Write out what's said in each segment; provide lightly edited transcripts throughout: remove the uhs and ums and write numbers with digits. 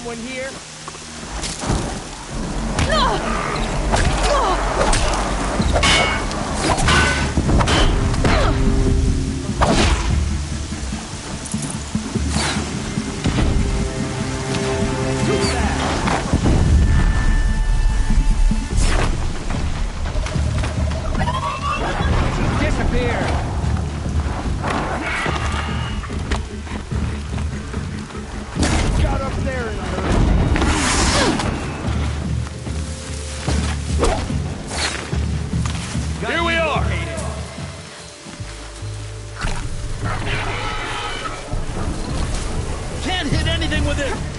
someone here? Here we are! Can't hit anything with it!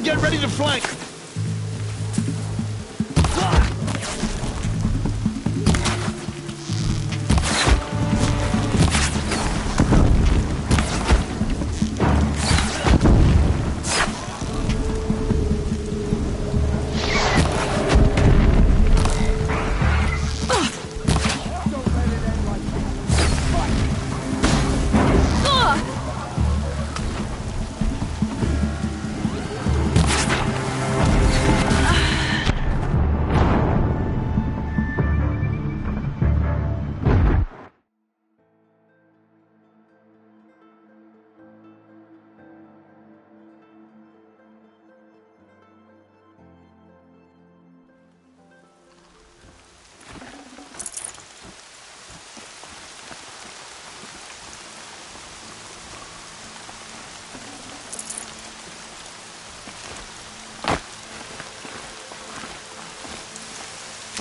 Get ready to flank!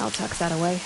I'll tuck that away.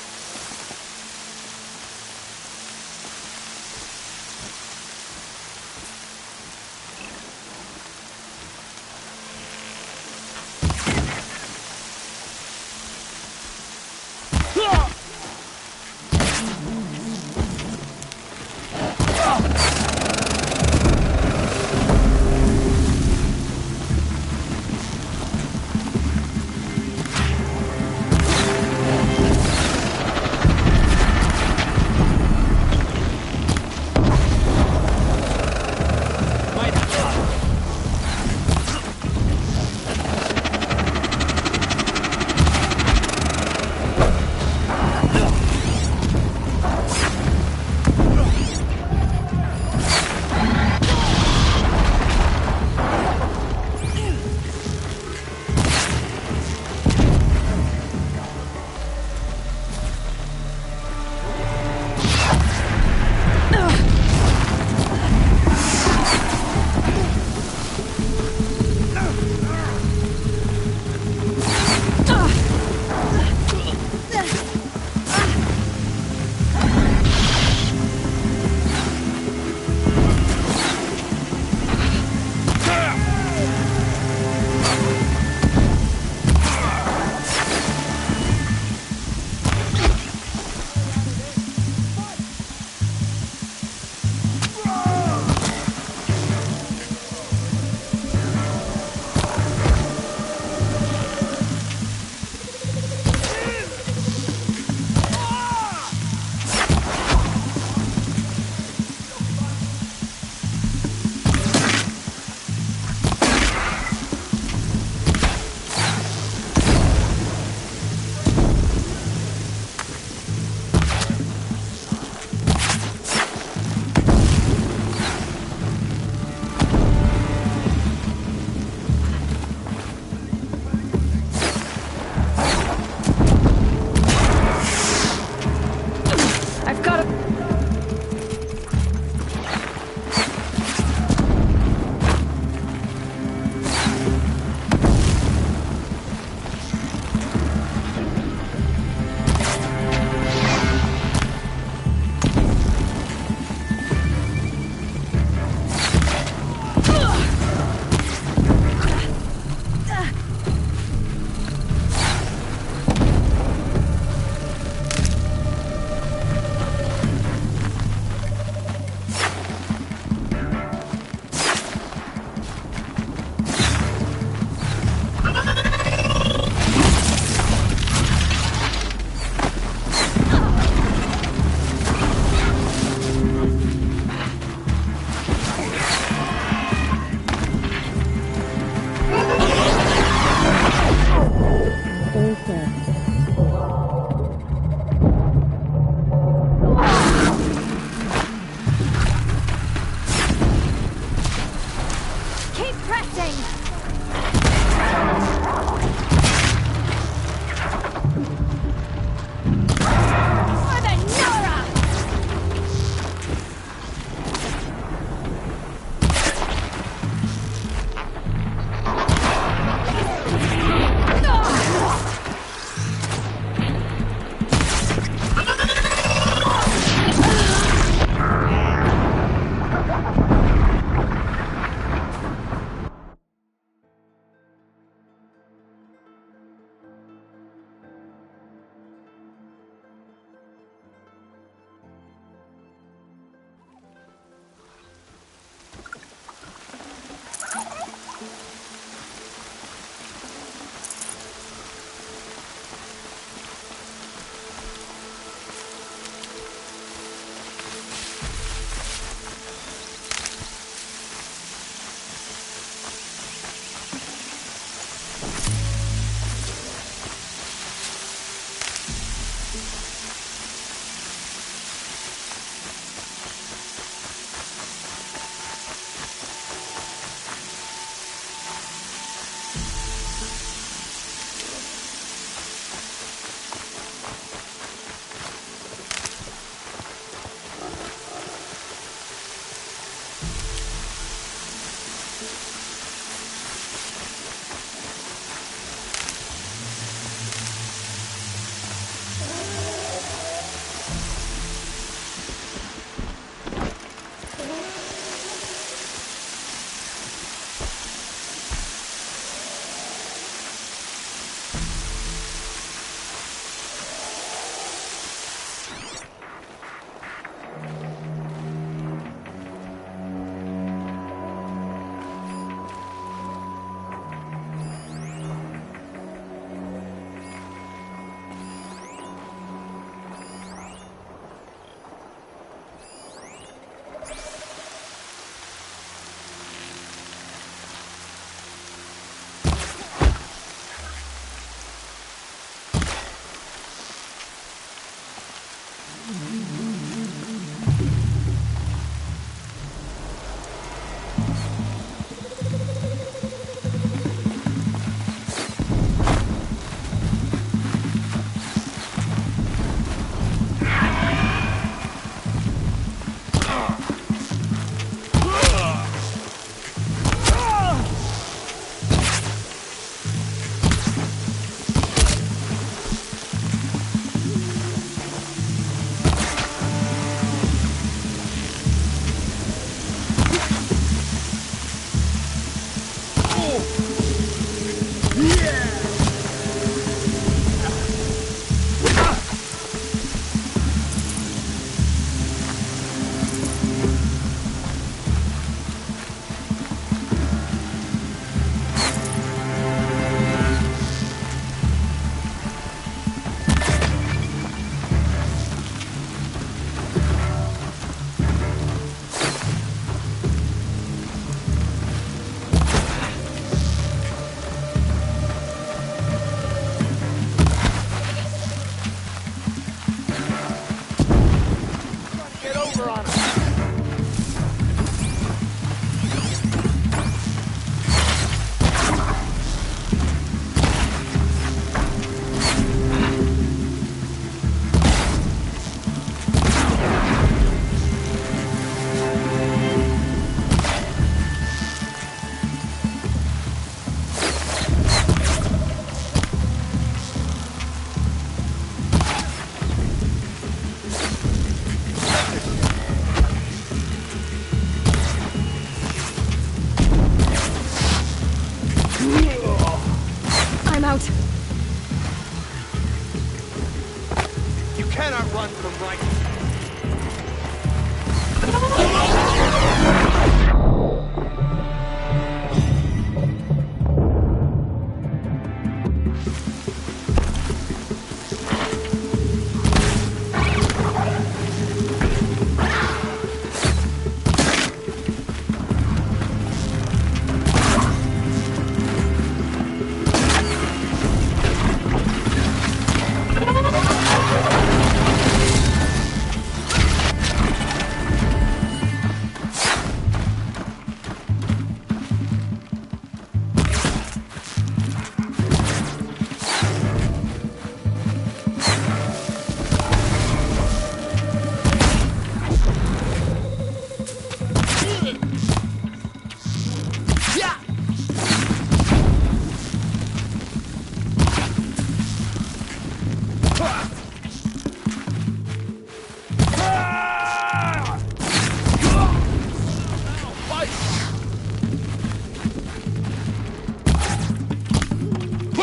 cannot run from right.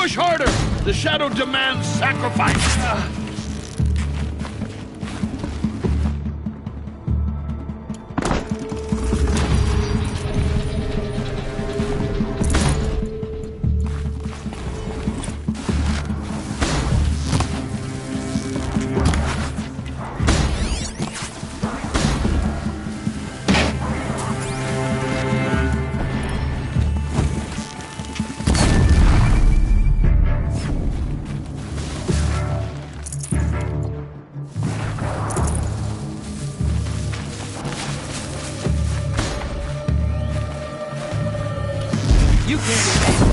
Push harder! The shadow demands sacrifice! You can't.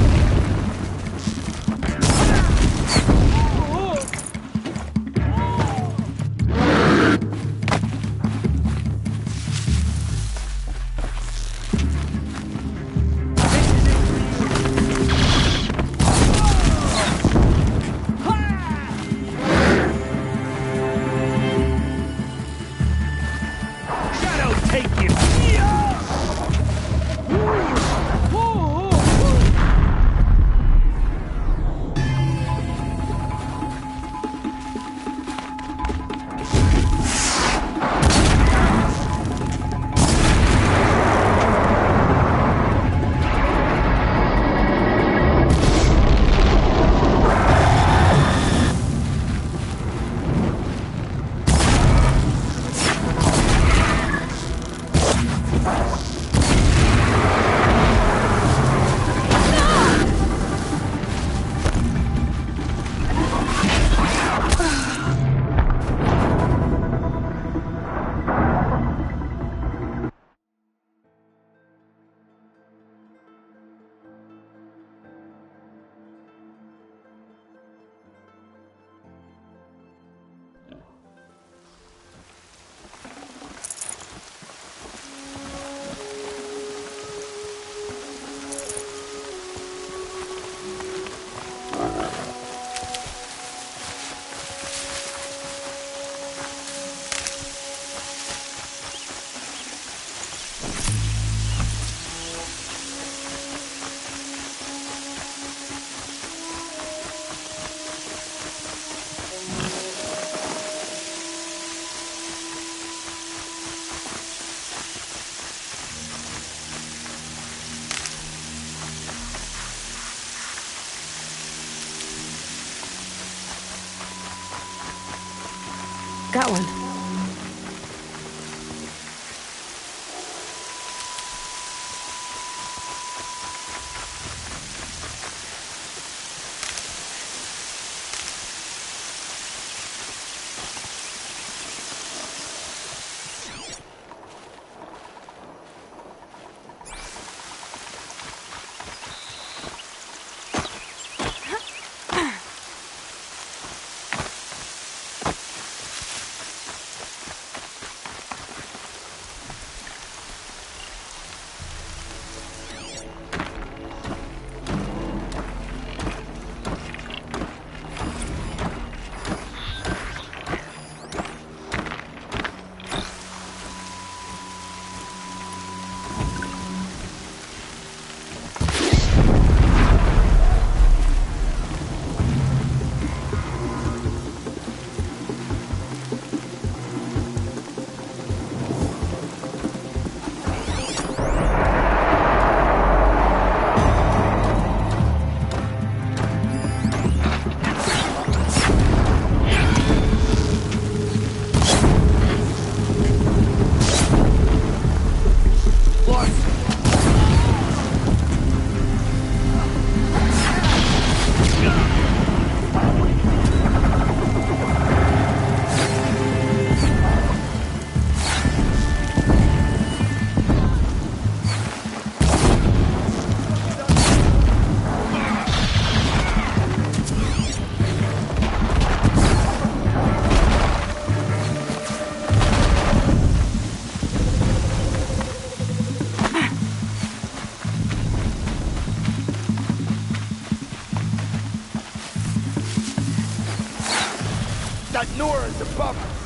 Shadow take you. Got one. That Nora is above us.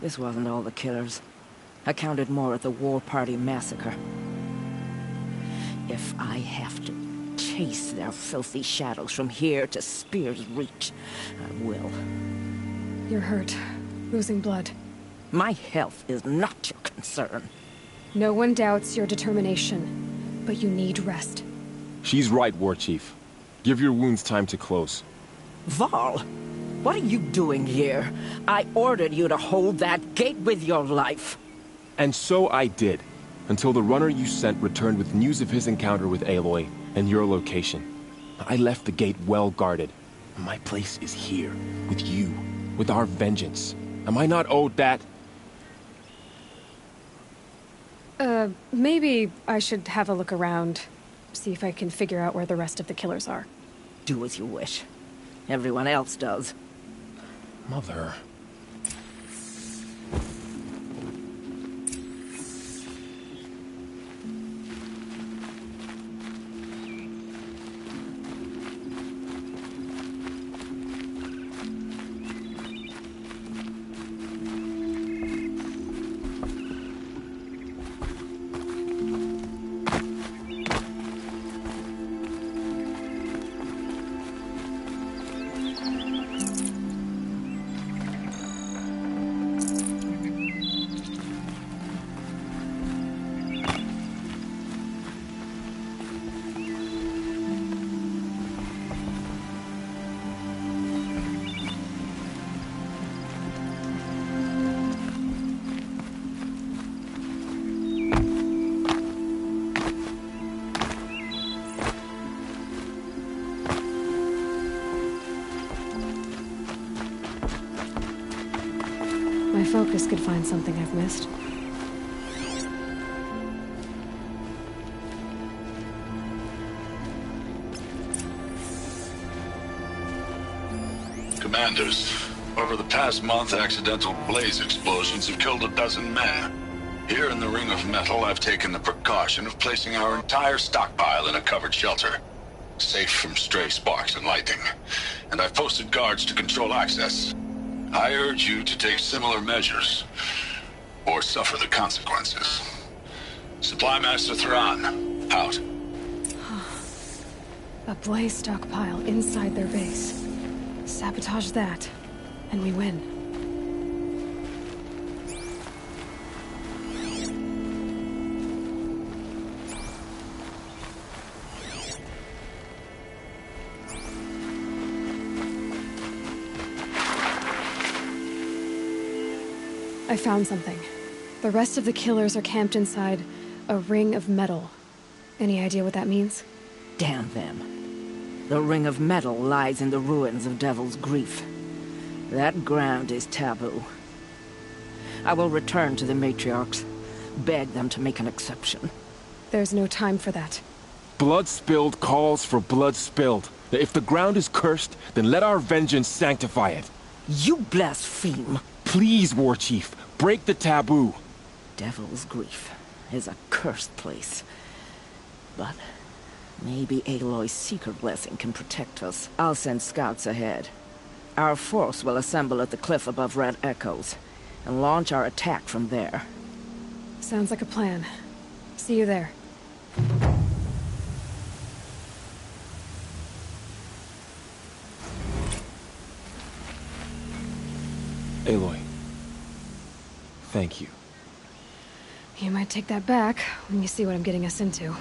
This wasn't all the killers. I counted more at the War Party massacre. If I have to chase their filthy shadows from here to Spear's Reach, I will. You're hurt. Losing blood. My health is not your concern. No one doubts your determination, but you need rest. She's right, War Chief. Give your wounds time to close. Val, what are you doing here? I ordered you to hold that gate with your life. And so I did, until the runner you sent returned with news of his encounter with Aloy and your location. I left the gate well guarded. My place is here, with you, with our vengeance. Am I not owed that? Maybe I should have a look around. See if I can figure out where the rest of the killers are. Do as you wish. Everyone else does. Mother... My focus could find something I've missed. Commanders, over the past month, accidental blaze explosions have killed 12 men. Here in the Ring of Metal, I've taken the precaution of placing our entire stockpile in a covered shelter, safe from stray sparks and lightning. And I've posted guards to control access. I urge you to take similar measures, or suffer the consequences. Supply Master Thran, out. A blaze stockpile inside their base. Sabotage that, and we win. I found something. The rest of the killers are camped inside a ring of metal. Any idea what that means? Damn them. The Ring of Metal lies in the ruins of Devil's Grief. That ground is taboo. I will return to the matriarchs, beg them to make an exception. There's no time for that. Blood spilled calls for blood spilled. If the ground is cursed, then let our vengeance sanctify it. You blaspheme! Please, War Chief, break the taboo. Devil's Grief is a cursed place. But maybe Aloy's secret blessing can protect us. I'll send scouts ahead. Our force will assemble at the cliff above Red Echoes, and launch our attack from there. Sounds like a plan. See you there. Aloy. Thank you. You might take that back when you see what I'm getting us into.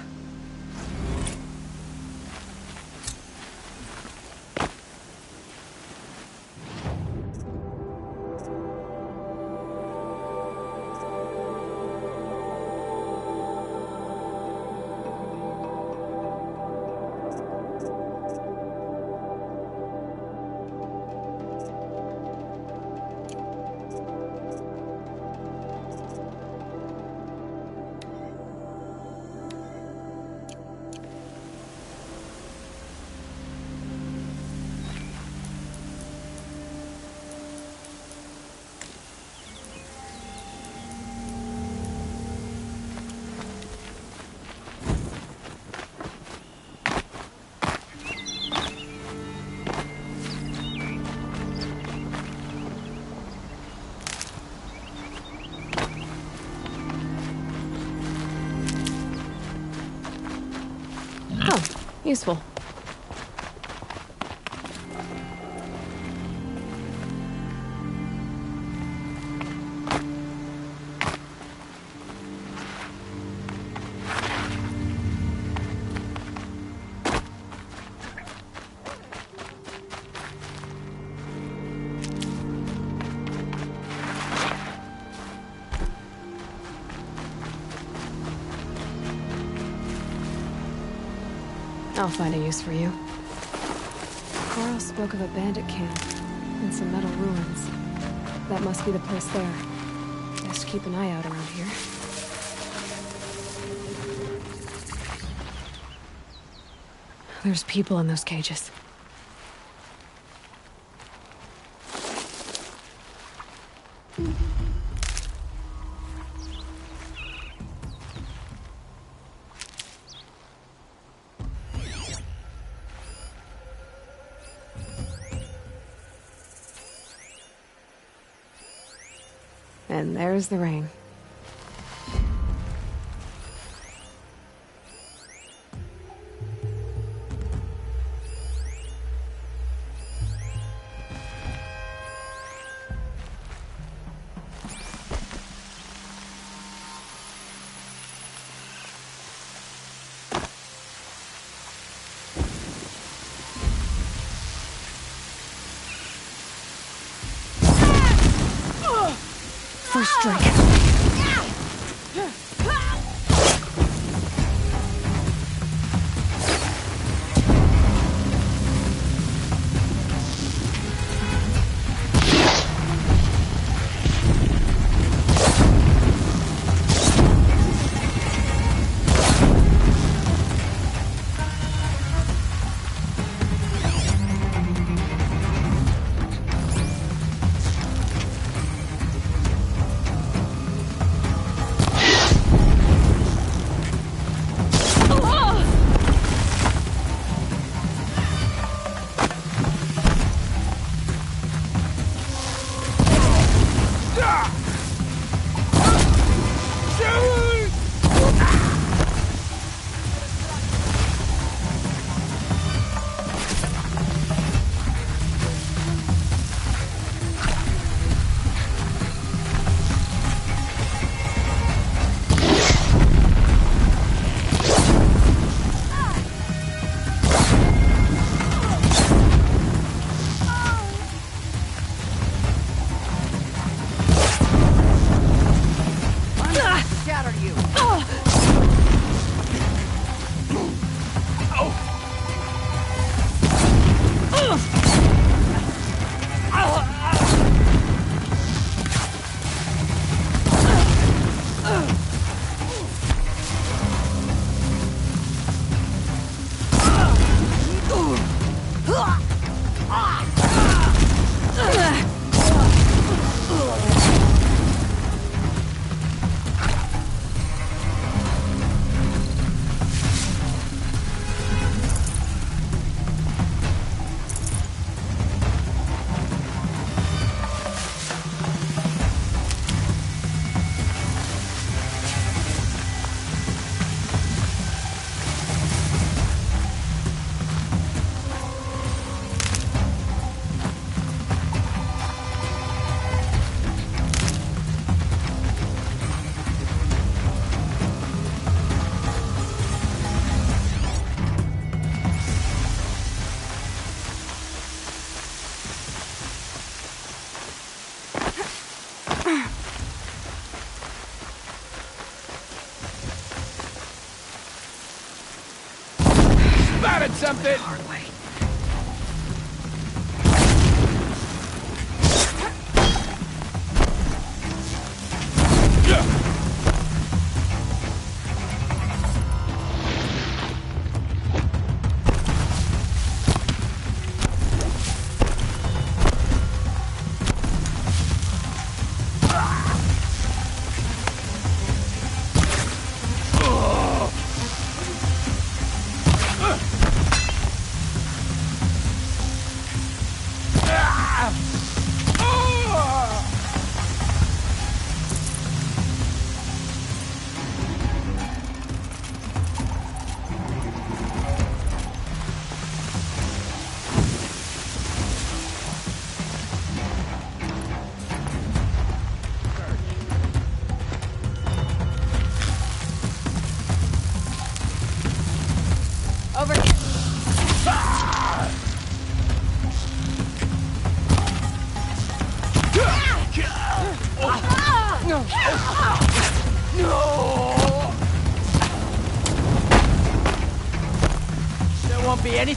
Useful. I'll find a use for you. Carl spoke of a bandit camp and some metal ruins. That must be the place there. Best keep an eye out around here. There's people in those cages. And there's the rain. First strike. Spotted something! Hard way. won't be any...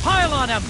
Pile on him!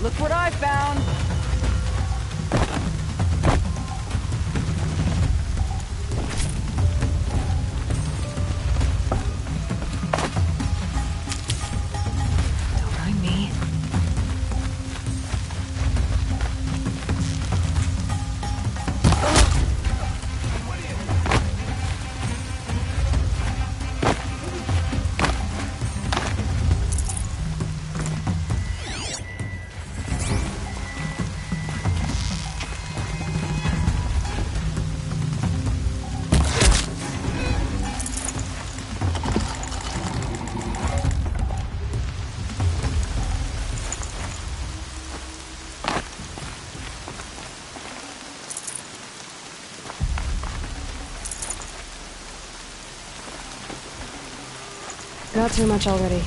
Look what I found! Don't mind me. Got too much already.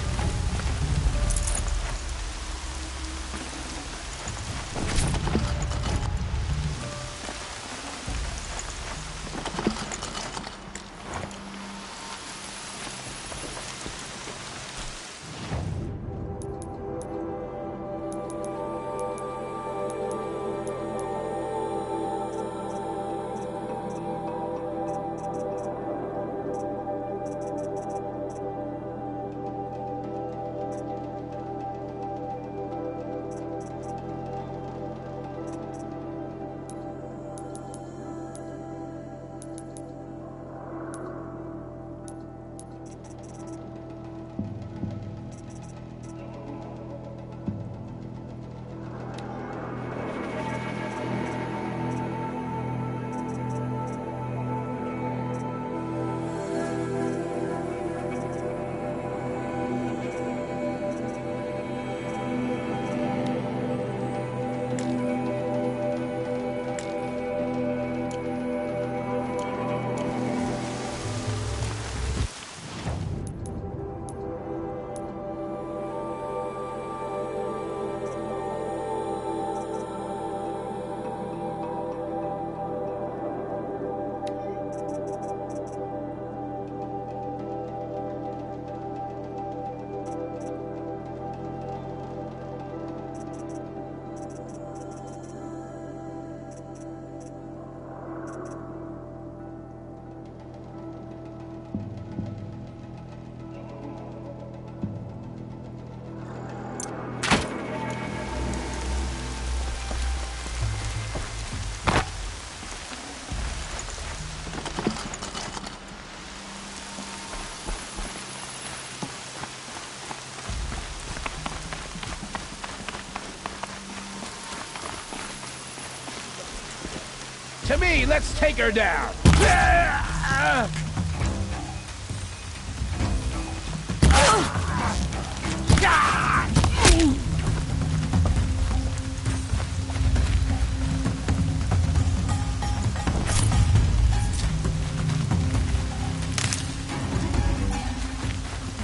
To me, let's take her down!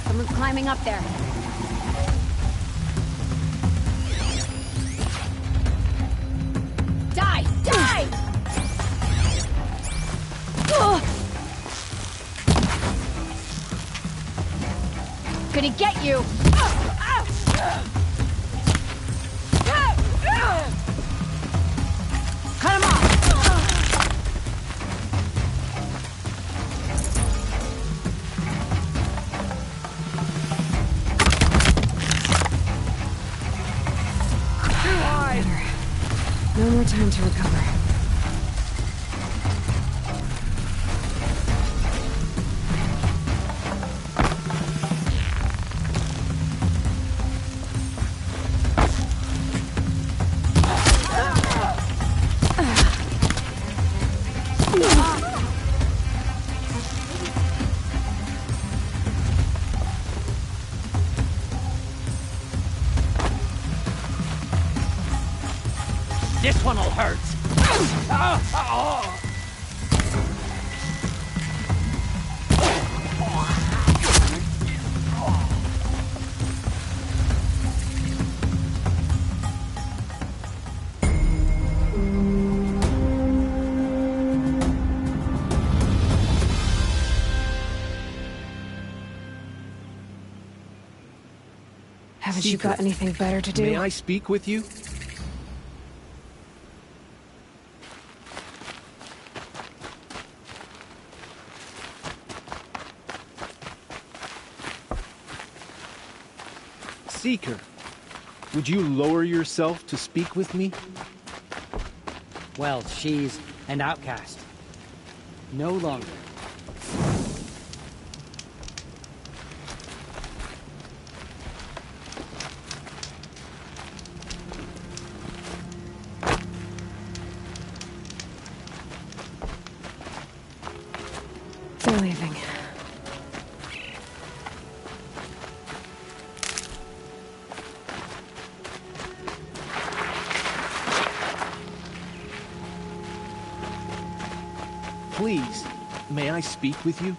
Someone's climbing up there. Die! Die! Gonna get you! Cut him off! time to recover. This one'll hurt. Haven't you got anything better to do? May I speak with you? Seeker, would you lower yourself to speak with me? Well, she's an outcast. No longer. They're leaving. Please, may I speak with you?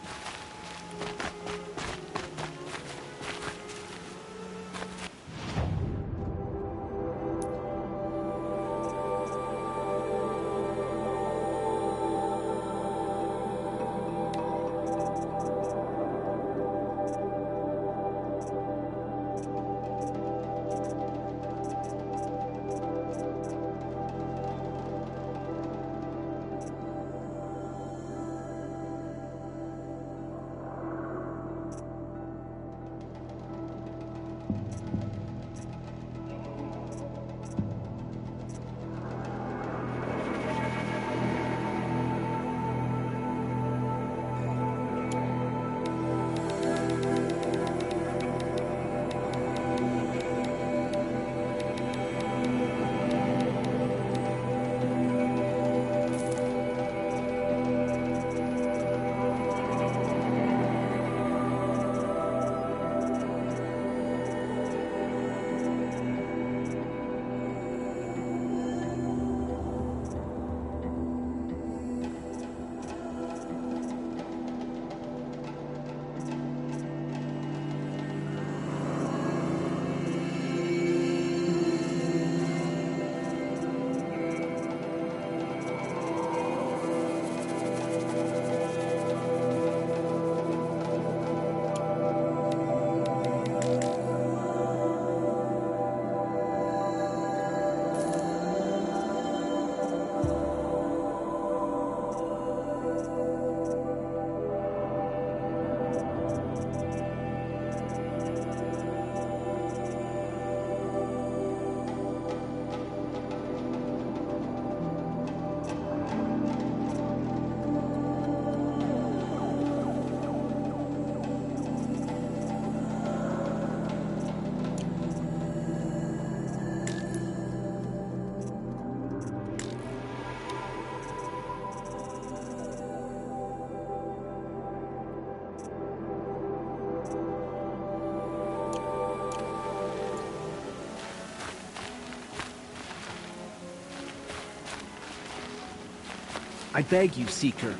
I beg you, Seeker,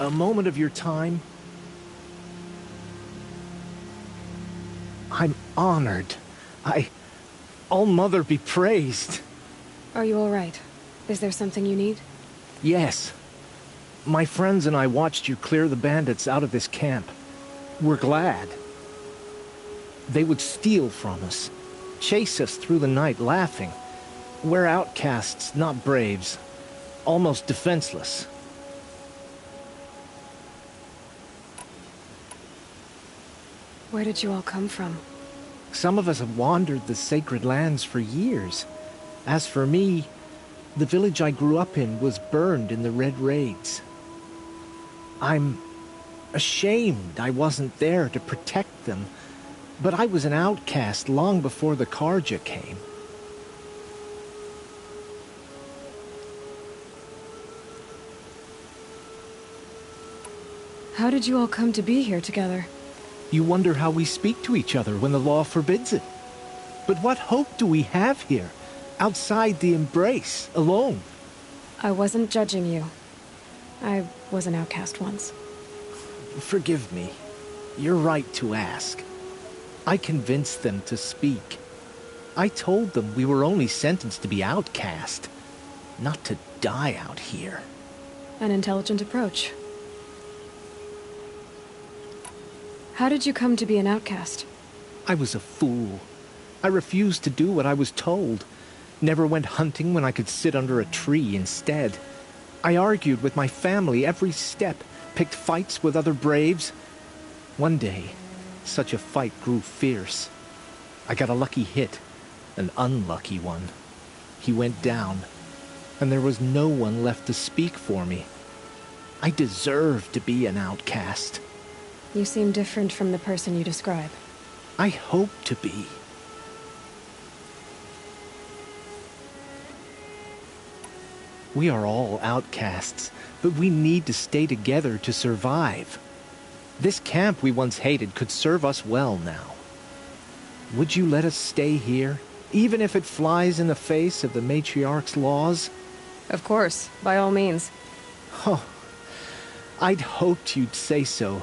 a moment of your time. I'm honored. All-Mother be praised. Are you all right? Is there something you need? Yes. My friends and I watched you clear the bandits out of this camp. We're glad. They would steal from us, chase us through the night laughing. We're outcasts, not braves. Almost defenseless. Where did you all come from? Some of us have wandered the sacred lands for years. As for me, The village I grew up in was burned in the Red Raids. I'm ashamed I wasn't there to protect them, but I was an outcast long before the Karja came. How did you all come to be here together? You wonder how we speak to each other when the law forbids it. But what hope do we have here, outside the embrace, alone? I wasn't judging you. I was an outcast once. Forgive me. You're right to ask. I convinced them to speak. I told them we were only sentenced to be outcast, not to die out here. An intelligent approach. How did you come to be an outcast? I was a fool. I refused to do what I was told. Never went hunting when I could sit under a tree instead. I argued with my family every step, picked fights with other braves. One day, such a fight grew fierce. I got a lucky hit, an unlucky one. He went down, and there was no one left to speak for me. I deserved to be an outcast. You seem different from the person you describe. I hope to be. We are all outcasts, but we need to stay together to survive. This camp we once hated could serve us well now. Would you let us stay here, even if it flies in the face of the matriarch's laws? Of course, by all means. Oh, I'd hoped you'd say so.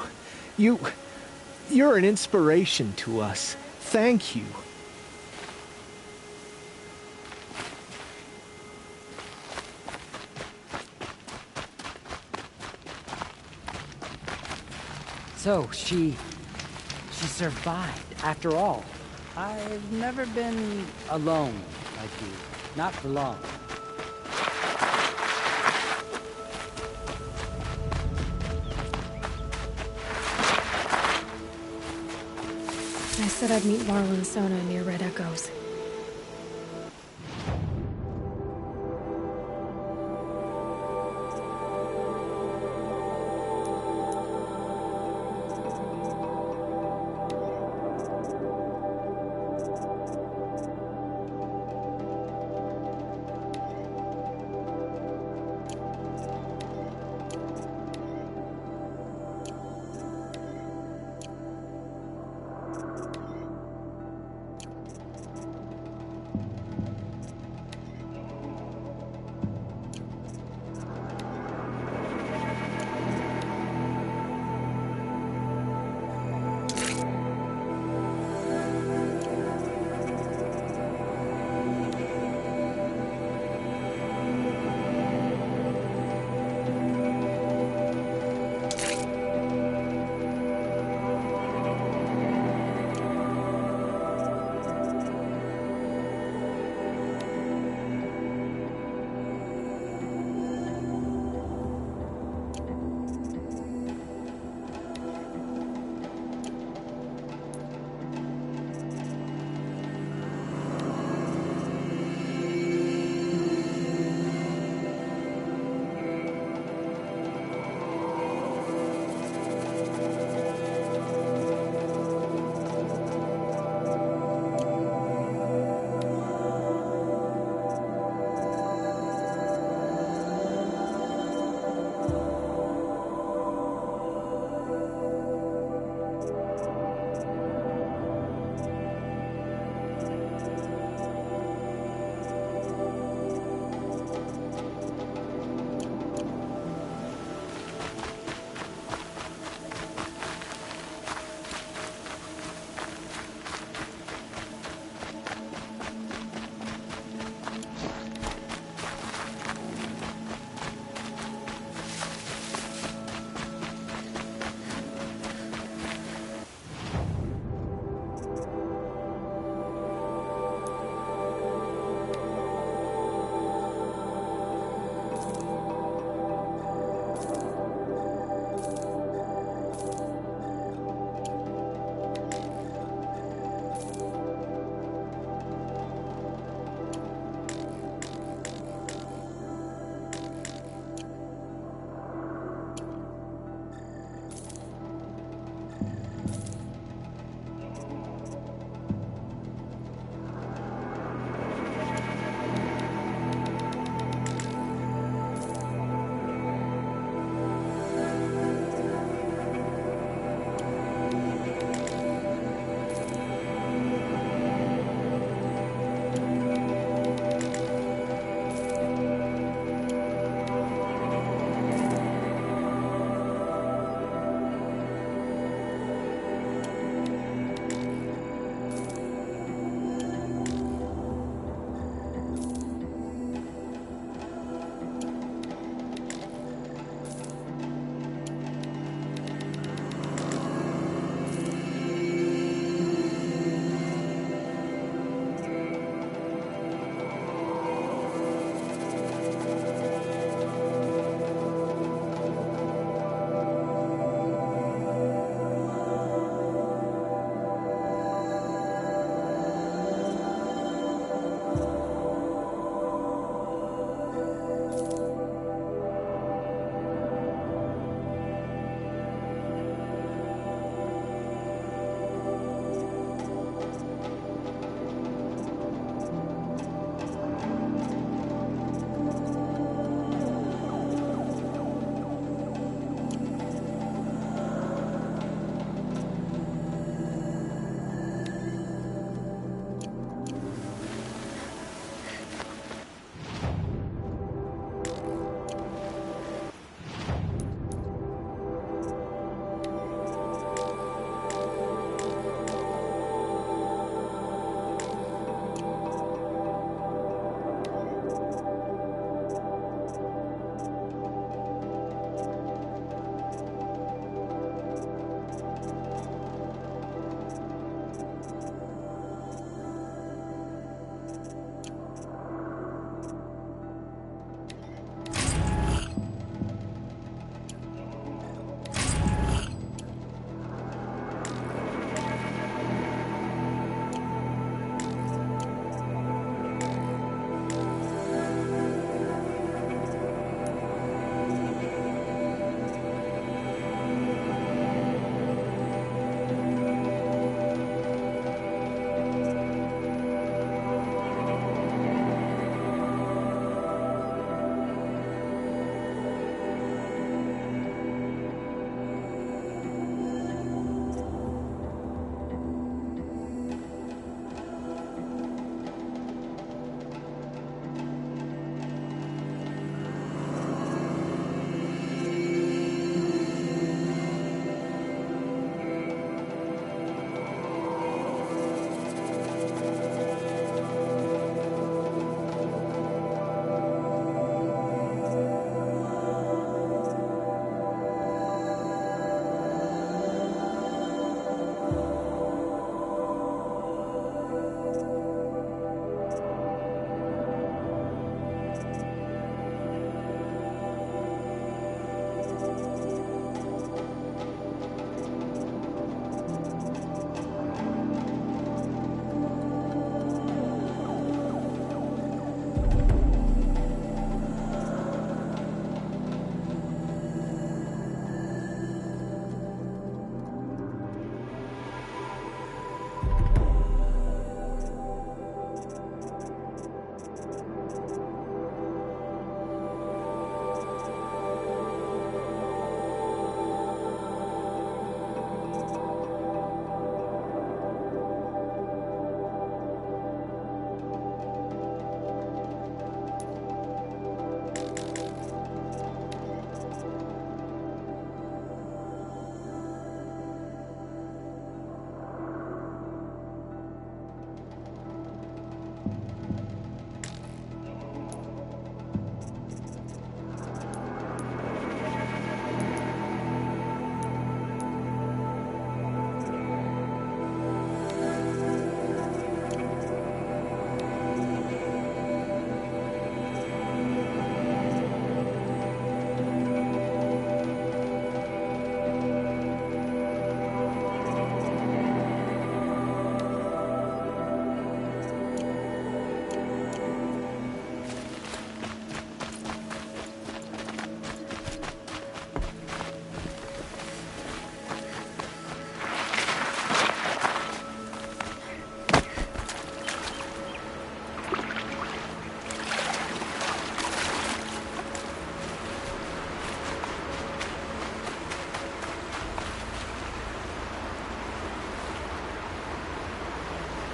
You're an inspiration to us. Thank you. So, she survived, after all. I've never been alone like you. Not for long. I said I'd meet Varl and Sona near Red Echoes.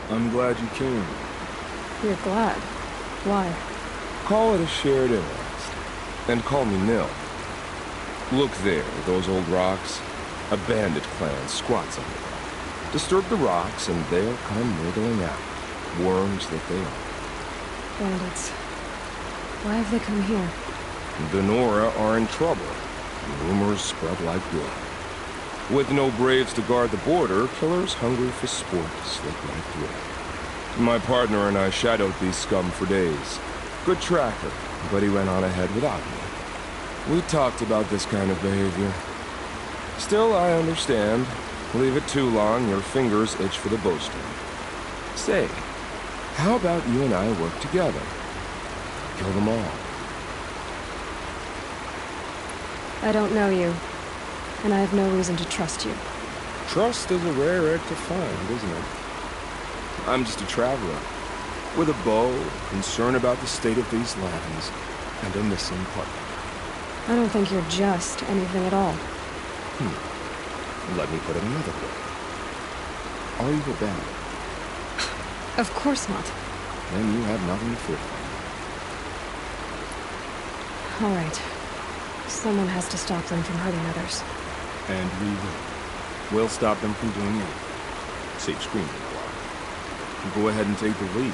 I'm glad you came. You're glad. Why? Call it a shared interest. And call me Nil. Look there, those old rocks. A bandit clan squats under them. Disturb the rocks and they'll come wriggling out. Worms that they are. Bandits. Why have they come here? The Nora are in trouble. Rumors spread like blood. With no braves to guard the border, killers hungry for sport slip right through. My partner and I shadowed these scum for days. Good tracker, but he went on ahead without me. We talked about this kind of behavior. Still, I understand. Leave it too long, your fingers itch for the bowstring. Say, how about you and I work together? Kill them all. I don't know you, and I have no reason to trust you. Trust is a rare egg to find, isn't it? I'm just a traveler, with a bow, concern about the state of these lands, and a missing partner. I don't think you're just anything at all. Let me put it another way. Are you a bandit? Of course not. Then you have nothing to fear from. All right. Someone has to stop them from hurting others. And we will. We'll stop them from doing anything. Save screaming a while. Go ahead and take the lead.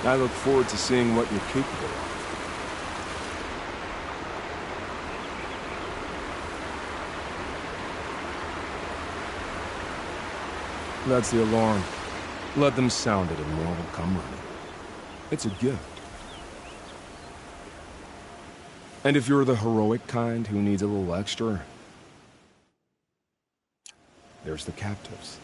I look forward to seeing what you're capable of. That's the alarm. Let them sound it and more will come running. It's a gift. And if you're the heroic kind who needs a little extra, there's the captives.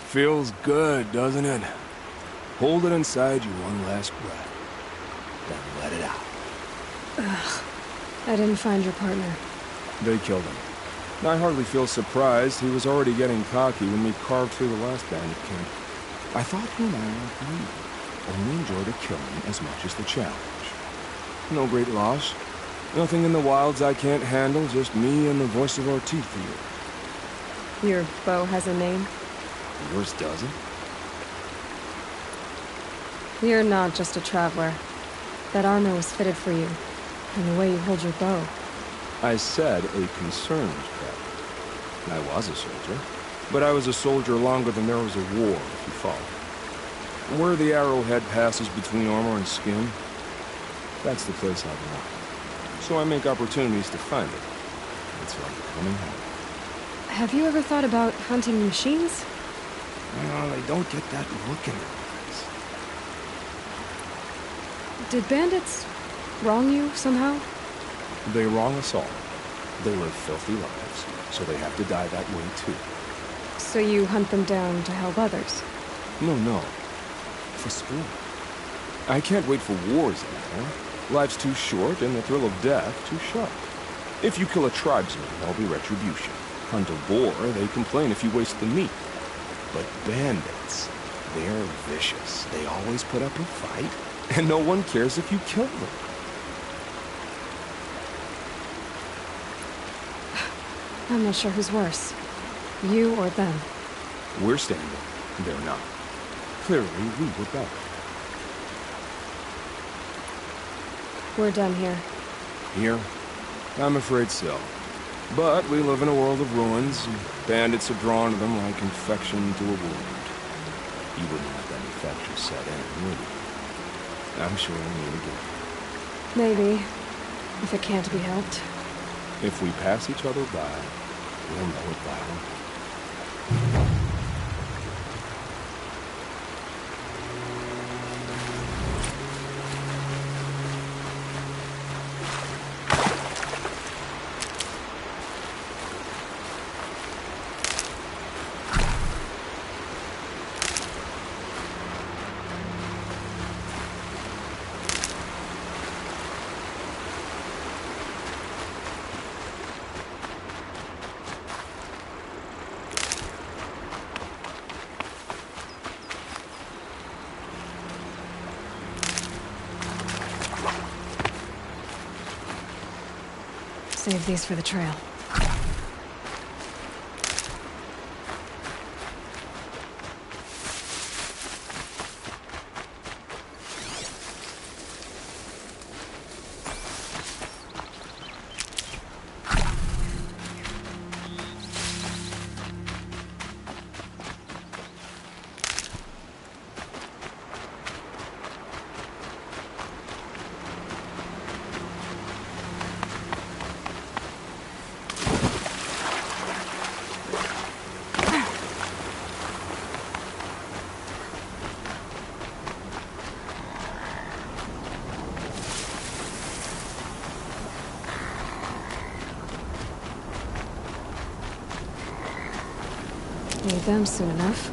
Feels good, doesn't it? Hold it inside you one last breath. Then let it out. Ugh. I didn't find your partner. They killed him. I hardly feel surprised. He was already getting cocky when we carved through the last bandit camp. I thought he and I were only enjoy the killing as much as the challenge. No great loss. Nothing in the wilds I can't handle, just me and the voice of our teeth here. Your bow has a name? Yours doesn't? You're not just a traveler. That armor was fitted for you, and the way you hold your bow. I said a concerned traveler. I was a soldier, but I was a soldier longer than there was a war, if you follow. Where the arrowhead passes between armor and skin, that's the place I belong. So I make opportunities to find it. It's like coming home. Have you ever thought about hunting machines? Well, they don't get that look in their eyes. Did bandits wrong you somehow? They wrong us all. They live filthy lives, so they have to die that way too. So you hunt them down to help others? No. For sport. I can't wait for wars anymore. Life's too short and the thrill of death too sharp. If you kill a tribesman, there'll be retribution. Hunt a boar, they complain if you waste the meat. But bandits, they're vicious. They always put up a fight, and no one cares if you kill them. I'm not sure who's worse. You or them. We're standing. They're not. Clearly, we were better. We're done here. Here? I'm afraid so. But we live in a world of ruins, and bandits are drawn to them like infection to a wound. You wouldn't let that infection set in, would you? I'm sure we'll meet again. Maybe. If it can't be helped. If we pass each other by, we'll know it violently. Save these for the trail. Need them soon enough.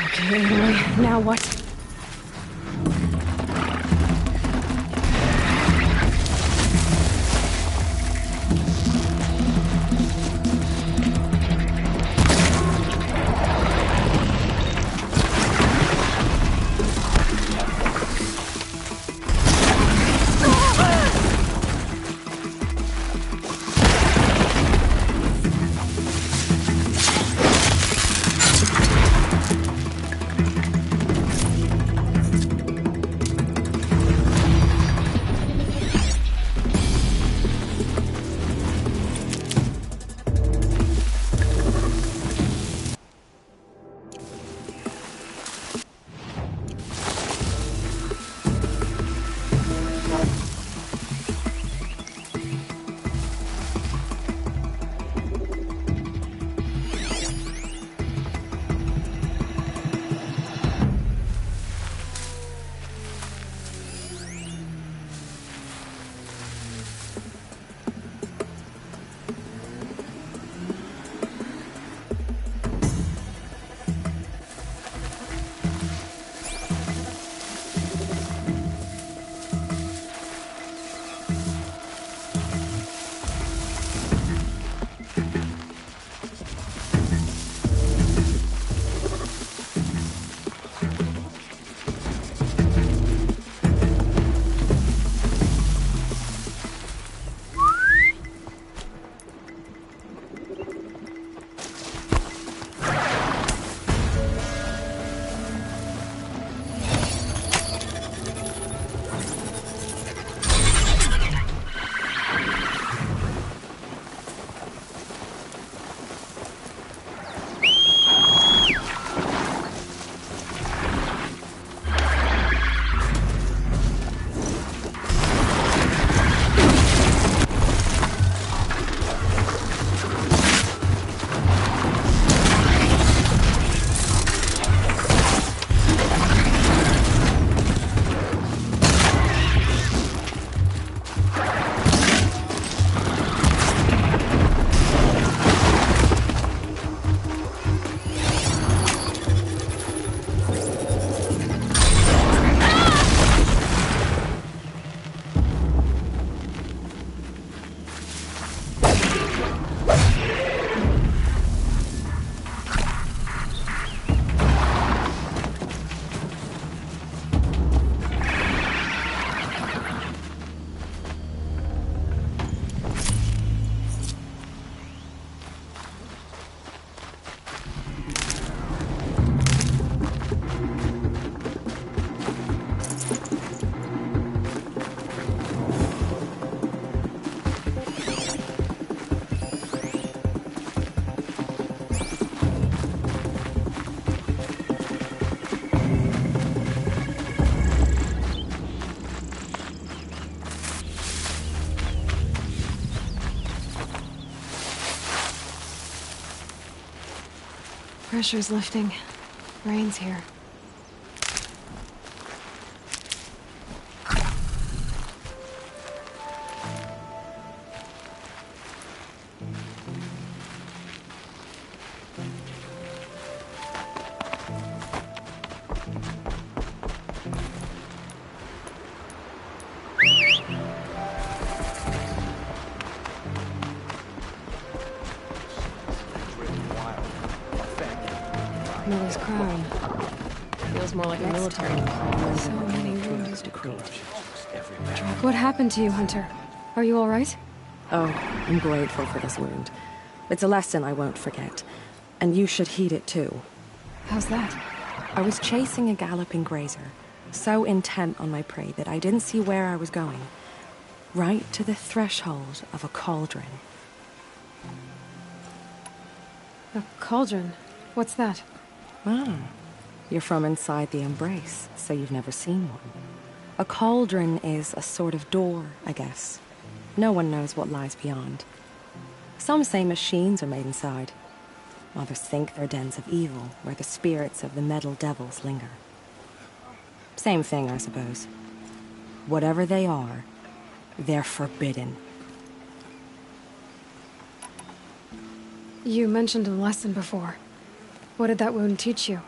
Okay, Aloy, now what? Pressure's lifting. Rain's here. Miller's crown. Feels more like a military. So many wounds to create. What happened to you, Hunter? Are you all right? Oh, I'm grateful for this wound. It's a lesson I won't forget. And you should heed it too. How's that? I was chasing a galloping grazer, so intent on my prey that I didn't see where I was going. Right to the threshold of a cauldron. A cauldron? What's that? Ah, you're from inside the Embrace, so you've never seen one. A cauldron is a sort of door, I guess. No one knows what lies beyond. Some say machines are made inside. Others think they're dens of evil, where the spirits of the metal devils linger. Same thing, I suppose. Whatever they are, they're forbidden. You mentioned a lesson before. What did that wound teach you?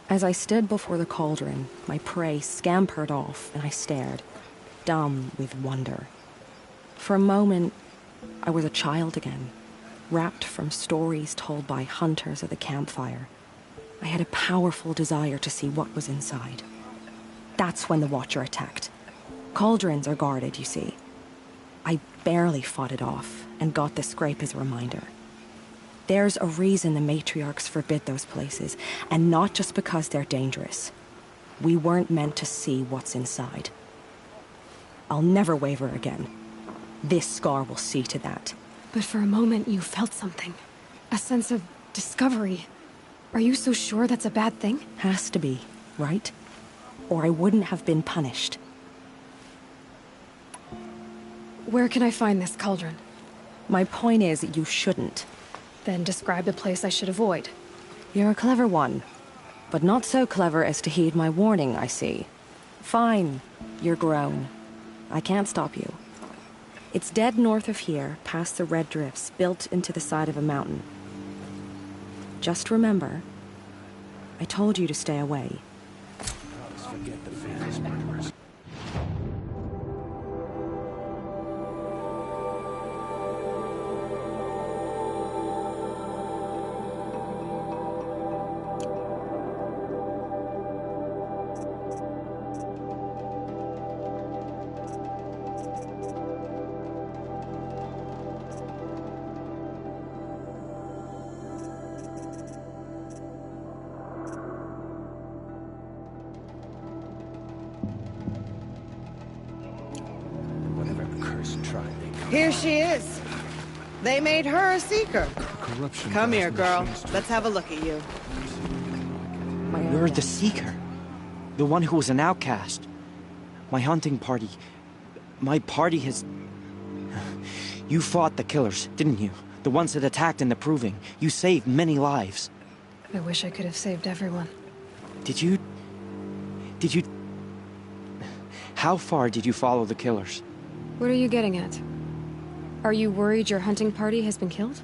As I stood before the cauldron, my prey scampered off, and I stared, dumb with wonder. For a moment, I was a child again, wrapped from stories told by hunters at the campfire. I had a powerful desire to see what was inside. That's when the Watcher attacked. Cauldrons are guarded, you see. I barely fought it off, and got the scrape as a reminder. There's a reason the matriarchs forbid those places, and not just because they're dangerous. We weren't meant to see what's inside. I'll never waver again. This scar will see to that. But for a moment you felt something. A sense of discovery. Are you so sure that's a bad thing? Has to be, right? Or I wouldn't have been punished. Where can I find this cauldron? My point is, you shouldn't. Then describe the place I should avoid. You're a clever one. But not so clever as to heed my warning, I see. Fine. You're grown. I can't stop you. It's dead north of here, past the red drifts, built into the side of a mountain. Just remember, I told you to stay away. Forget the famous members. Here she is. They made her a seeker. Corruption. Come here, girl. Let's have a look at you. You're the Seeker. The one who was an outcast. My hunting party. My party has... You fought the killers, didn't you? The ones that attacked in the Proving. You saved many lives. I wish I could have saved everyone. Did you... How far did you follow the killers? What are you getting at? Are you worried your hunting party has been killed?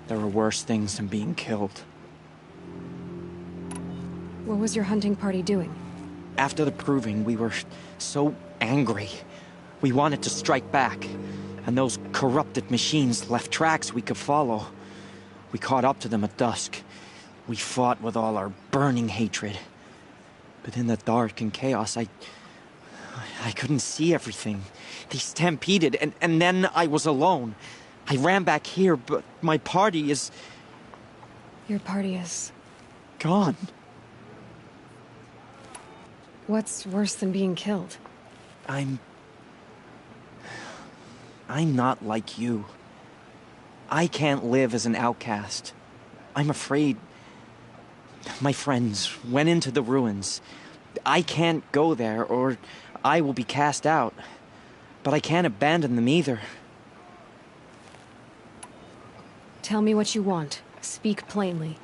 There are worse things than being killed. What was your hunting party doing? After the Proving, we were so angry. We wanted to strike back. And those corrupted machines left tracks we could follow. We caught up to them at dusk. We fought with all our burning hatred. But in the dark and chaos, I couldn't see everything. They stampeded, and then I was alone. I ran back here, but my party is... Your party is... gone. What's worse than being killed? I'm not like you. I can't live as an outcast. I'm afraid... My friends went into the ruins. I can't go there, or I will be cast out. But I can't abandon them either. Tell me what you want. Speak plainly.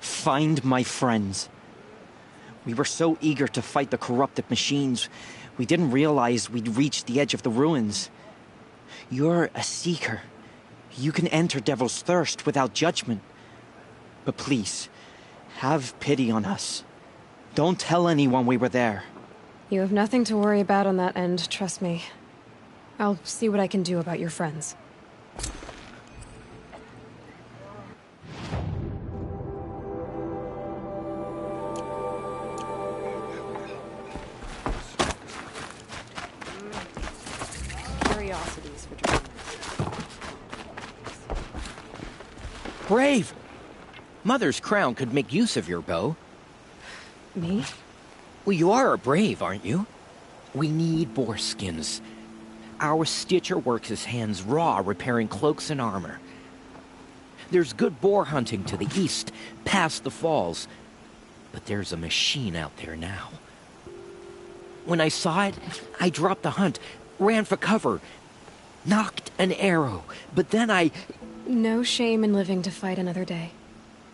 Find my friends. We were so eager to fight the corrupted machines, we didn't realize we'd reached the edge of the ruins. You're a seeker. You can enter Devil's Thirst without judgment. But please, have pity on us. Don't tell anyone we were there. You have nothing to worry about on that end, trust me. I'll see what I can do about your friends. Curiosities for Japan. Brave! Mother's crown could make use of your bow. Me? Well, you are a brave, aren't you? We need boar skins. Our stitcher works his hands raw repairing cloaks and armor. There's good boar hunting to the east, past the falls. But there's a machine out there now. When I saw it, I dropped the hunt, ran for cover, knocked an arrow, but then I... No shame in living to fight another day.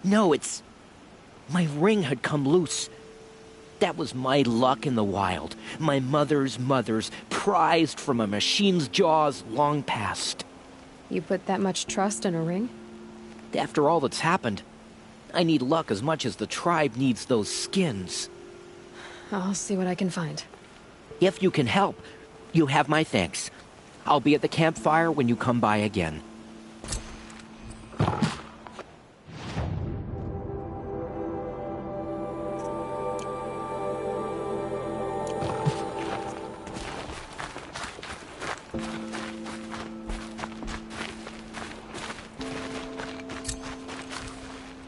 No, it's... My ring had come loose. That was my luck in the wild. My mother's prized from a machine's jaws long past. You put that much trust in a ring? After all that's happened, I need luck as much as the tribe needs those skins. I'll see what I can find. If you can help, you have my thanks. I'll be at the campfire when you come by again.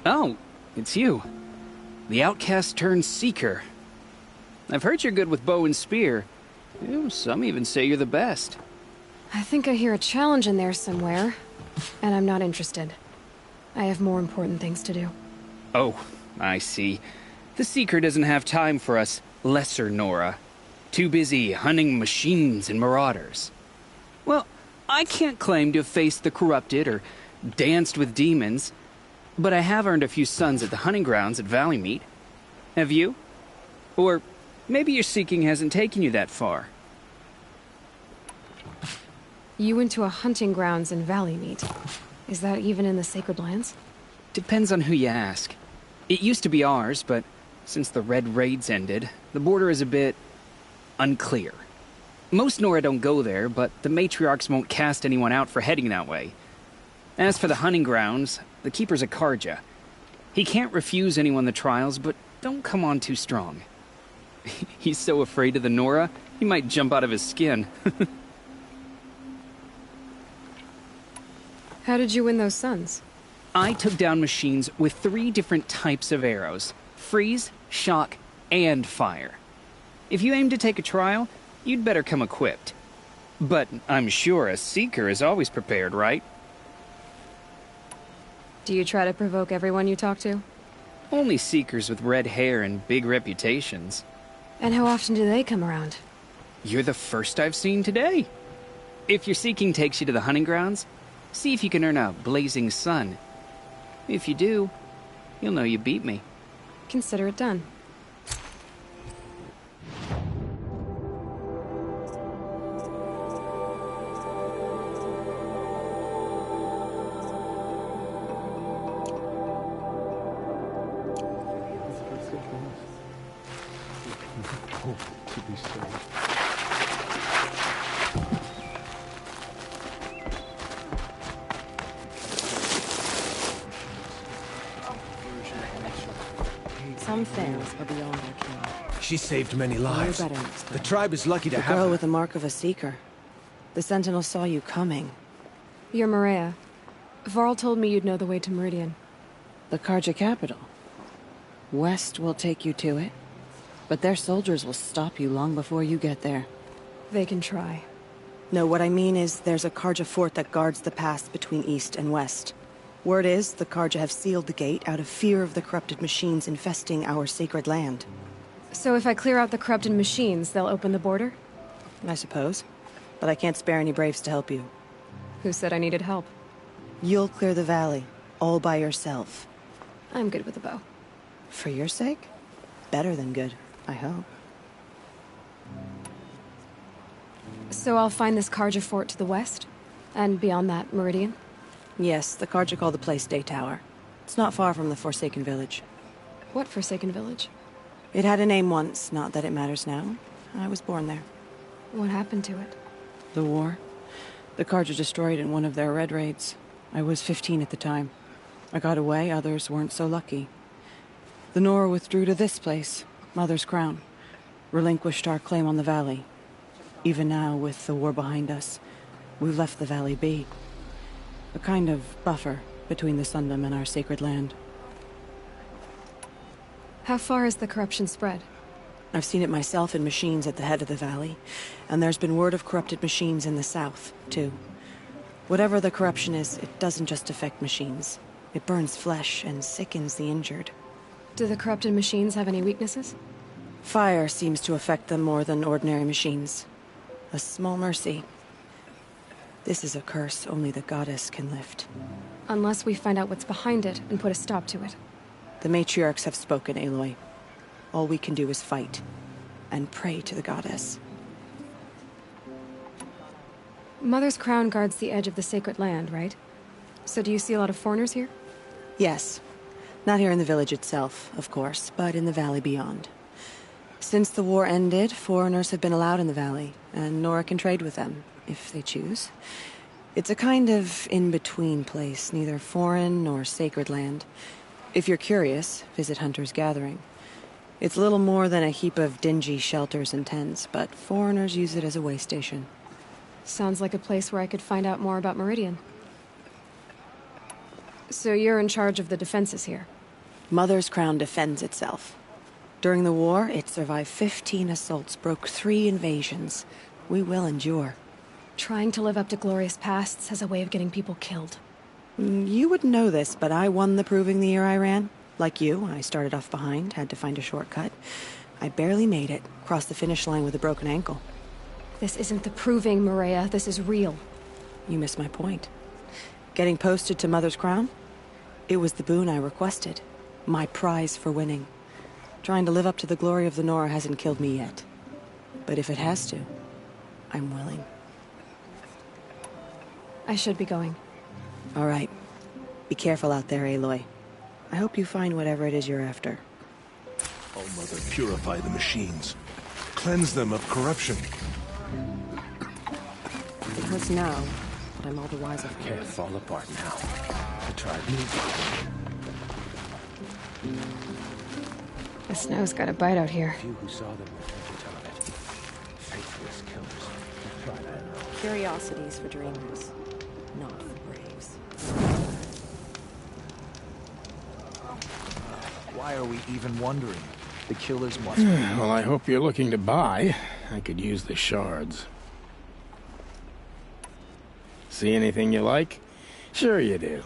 Oh, it's you. The outcast turned seeker. I've heard you're good with bow and spear. Some even say you're the best. I think I hear a challenge in there somewhere, and I'm not interested. I have more important things to do. Oh, I see. The seeker doesn't have time for us lesser Nora. Too busy hunting machines and marauders. Well, I can't claim to have faced the corrupted or danced with demons, but I have earned a few sons at the hunting grounds at Valleymeet. Have you? Or maybe your seeking hasn't taken you that far. You went to a hunting grounds in Valleymeet. Is that even in the Sacred Lands? Depends on who you ask. It used to be ours, but since the Red Raids ended, the border is a bit unclear. Most Nora don't go there, but the matriarchs won't cast anyone out for heading that way. As for the hunting grounds, the keeper's a Karja. He can't refuse anyone the trials, but don't come on too strong. He's so afraid of the Nora, he might jump out of his skin. How did you win those sons? I took down machines with 3 different types of arrows: freeze, shock, and fire. If you aim to take a trial, you'd better come equipped. But I'm sure a seeker is always prepared, right? Do you try to provoke everyone you talk to? Only seekers with red hair and big reputations. And how often do they come around? You're the first I've seen today. If your seeking takes you to the hunting grounds, see if you can earn a blazing sun. If you do, you'll know you beat me. Consider it done. Some things are beyond our ken. She saved many lives. Better next time. The tribe is lucky to The have girl her. with the mark of a seeker. The Sentinel saw you coming. You're Maria. Varl told me you'd know the way to Meridian. The Karja capital. West will take you to it, but their soldiers will stop you long before you get there. They can try. No, what I mean is there's a Karja fort that guards the pass between east and west. Word is the Karja have sealed the gate out of fear of the corrupted machines infesting our sacred land. So if I clear out the corrupted machines, they'll open the border? I suppose. But I can't spare any braves to help you. Who said I needed help? You'll clear the valley, all by yourself. I'm good with a bow. For your sake? Better than good, I hope. So I'll find this Karja fort to the west? And beyond that, Meridian? Yes, the Karja call the place Day Tower. It's not far from the Forsaken Village. What Forsaken Village? It had a name once, not that it matters now. I was born there. What happened to it? The war. The Carja destroyed in one of their red raids. I was 15 at the time. I got away, others weren't so lucky. The Nora withdrew to this place, Mother's Crown. Relinquished our claim on the valley. Even now, with the war behind us, we've left the valley be. A kind of buffer between the Sundom and our sacred land. How far has the corruption spread? I've seen it myself in machines at the head of the valley, and there's been word of corrupted machines in the south, too. Whatever the corruption is, it doesn't just affect machines. It burns flesh and sickens the injured. Do the corrupted machines have any weaknesses? Fire seems to affect them more than ordinary machines. A small mercy. This is a curse only the goddess can lift. Unless we find out what's behind it and put a stop to it. The matriarchs have spoken, Aloy. All we can do is fight, and pray to the goddess. Mother's Crown guards the edge of the sacred land, right? So do you see a lot of foreigners here? Yes. Not here in the village itself, of course, but in the valley beyond. Since the war ended, foreigners have been allowed in the valley, and Nora can trade with them, if they choose. It's a kind of in-between place, neither foreign nor sacred land. If you're curious, visit Hunter's Gathering. It's little more than a heap of dingy shelters and tents, but foreigners use it as a way station. Sounds like a place where I could find out more about Meridian. So you're in charge of the defenses here? Mother's Crown defends itself. During the war, it survived 15 assaults, broke 3 invasions. We will endure. Trying to live up to glorious pasts has a way of getting people killed. You wouldn't know this, but I won the proving the year I ran. Like you, I started off behind, had to find a shortcut. I barely made it, crossed the finish line with a broken ankle. This isn't the proving, Maria. This is real. You missed my point. Getting posted to Mother's Crown? It was the boon I requested. My prize for winning. Trying to live up to the glory of the Nora hasn't killed me yet. But if it has to, I'm willing. I should be going. All right. Be careful out there, Aloy. I hope you find whatever it is you're after. Oh, Mother, purify the machines. Cleanse them of corruption. It hurts now, but I'm all the wiser. Can't fall apart now. I tried. The snow's got a bite out here. Few who saw them returned to tell of it. Faithless killers. Try that. Curiosities for dreamers, not for braves. Why are we even wondering? The killers must... Well, I hope you're looking to buy. I could use the shards. See anything you like? Sure you do.